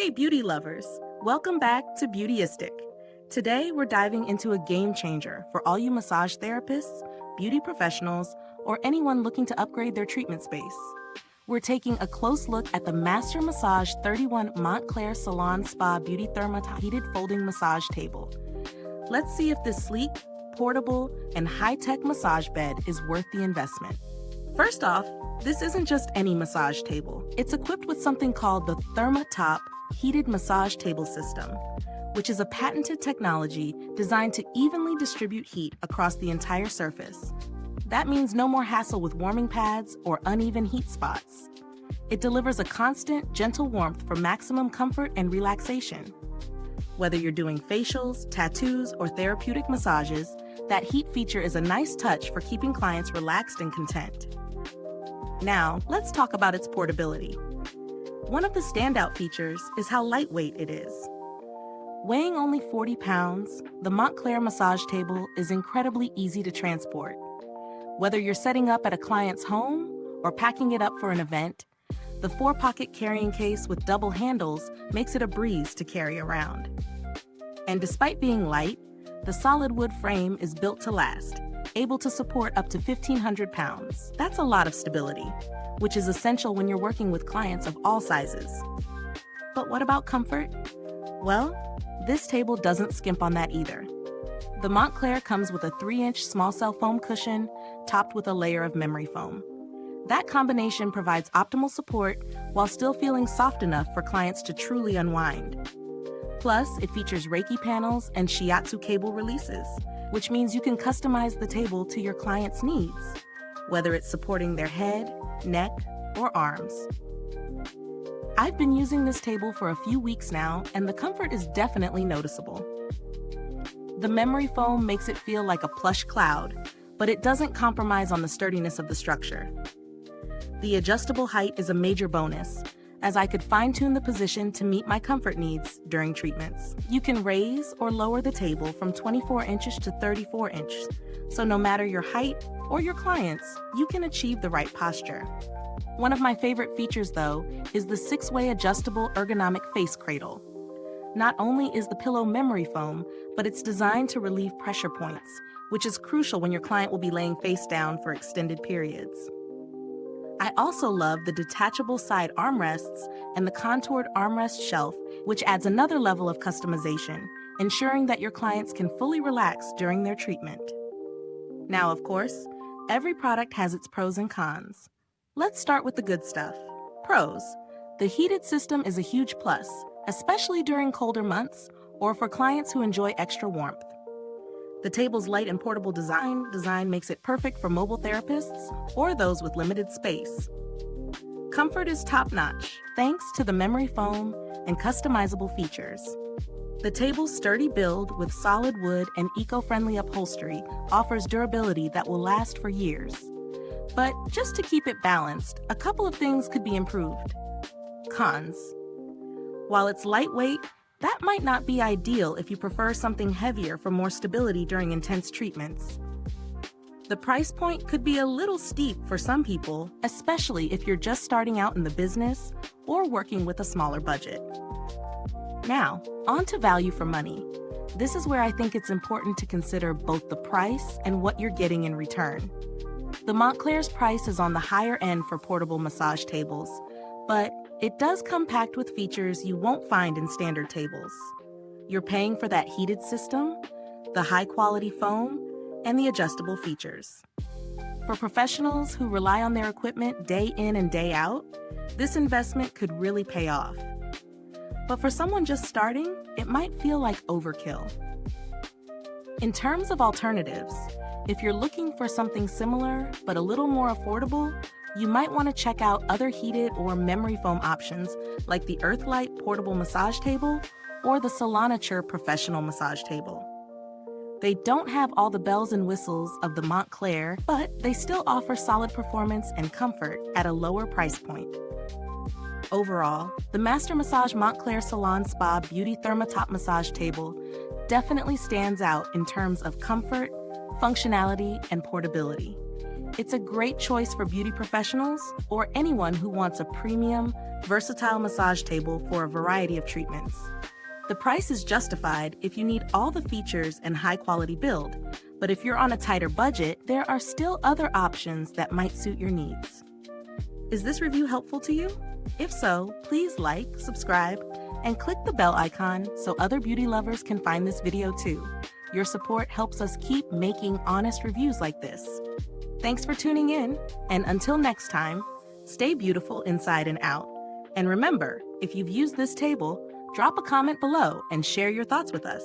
Hey beauty lovers, welcome back to Beautyistic. Today we're diving into a game changer for all you massage therapists, beauty professionals, or anyone looking to upgrade their treatment space. We're taking a close look at the Master Massage 31 Montclair Salon Spa Beauty Therma-Top Heated Folding Massage Table. Let's see if this sleek, portable, and high-tech massage bed is worth the investment. First off, this isn't just any massage table. It's equipped with something called the Therma-Top Heated Massage Table System, which is a patented technology designed to evenly distribute heat across the entire surface. That means no more hassle with warming pads or uneven heat spots. It delivers a constant, gentle warmth for maximum comfort and relaxation. Whether you're doing facials, tattoos, or therapeutic massages, that heat feature is a nice touch for keeping clients relaxed and content. Now, let's talk about its portability. One of the standout features is how lightweight it is. Weighing only 40 pounds, the Montclair massage table is incredibly easy to transport. Whether you're setting up at a client's home or packing it up for an event, the 4-pocket carrying case with double handles makes it a breeze to carry around. And despite being light, the solid wood frame is built to last, able to support up to 1,500 pounds. That's a lot of stability, which is essential when you're working with clients of all sizes. But what about comfort? Well, this table doesn't skimp on that either. The Montclair comes with a 3-inch small cell foam cushion topped with a layer of memory foam. That combination provides optimal support while still feeling soft enough for clients to truly unwind. Plus, it features Reiki panels and shiatsu cable releases, which means you can customize the table to your client's needs, whether it's supporting their head, neck, or arms. I've been using this table for a few weeks now, and the comfort is definitely noticeable. The memory foam makes it feel like a plush cloud, but it doesn't compromise on the sturdiness of the structure. The adjustable height is a major bonus, as I could fine-tune the position to meet my comfort needs during treatments. You can raise or lower the table from 24 inches to 34 inches, so no matter your height or your clients, you can achieve the right posture. One of my favorite features, though, is the 6-way adjustable ergonomic face cradle. Not only is the pillow memory foam, but it's designed to relieve pressure points, which is crucial when your client will be laying face down for extended periods. I also love the detachable side armrests and the contoured armrest shelf, which adds another level of customization, ensuring that your clients can fully relax during their treatment. Now, of course, every product has its pros and cons. Let's start with the good stuff. Pros. The heated system is a huge plus, especially during colder months or for clients who enjoy extra warmth. The table's light and portable design makes it perfect for mobile therapists or those with limited space. Comfort is top-notch, thanks to the memory foam and customizable features. The table's sturdy build with solid wood and eco-friendly upholstery offers durability that will last for years. But just to keep it balanced, a couple of things could be improved. Cons. While it's lightweight, that might not be ideal if you prefer something heavier for more stability during intense treatments. The price point could be a little steep for some people, especially if you're just starting out in the business or working with a smaller budget. Now, on to value for money. This is where I think it's important to consider both the price and what you're getting in return. The Montclair's price is on the higher end for portable massage tables, but it does come packed with features you won't find in standard tables. You're paying for that heated system, the high-quality foam, and the adjustable features. For professionals who rely on their equipment day in and day out, this investment could really pay off. But for someone just starting, it might feel like overkill. In terms of alternatives, if you're looking for something similar but a little more affordable, you might want to check out other heated or memory foam options like the Earthlight Portable Massage Table or the Salon Professional Massage Table. They don't have all the bells and whistles of the Montclair, but they still offer solid performance and comfort at a lower price point. Overall, the Master Massage Montclair Salon Spa Beauty Therma-Top Massage Table definitely stands out in terms of comfort, functionality, and portability. It's a great choice for beauty professionals or anyone who wants a premium, versatile massage table for a variety of treatments. The price is justified if you need all the features and high-quality build, but if you're on a tighter budget, there are still other options that might suit your needs. Is this review helpful to you? If so, please like, subscribe, and click the bell icon so other beauty lovers can find this video too. Your support helps us keep making honest reviews like this. Thanks for tuning in, and until next time, stay beautiful inside and out. And remember, if you've used this table, drop a comment below and share your thoughts with us.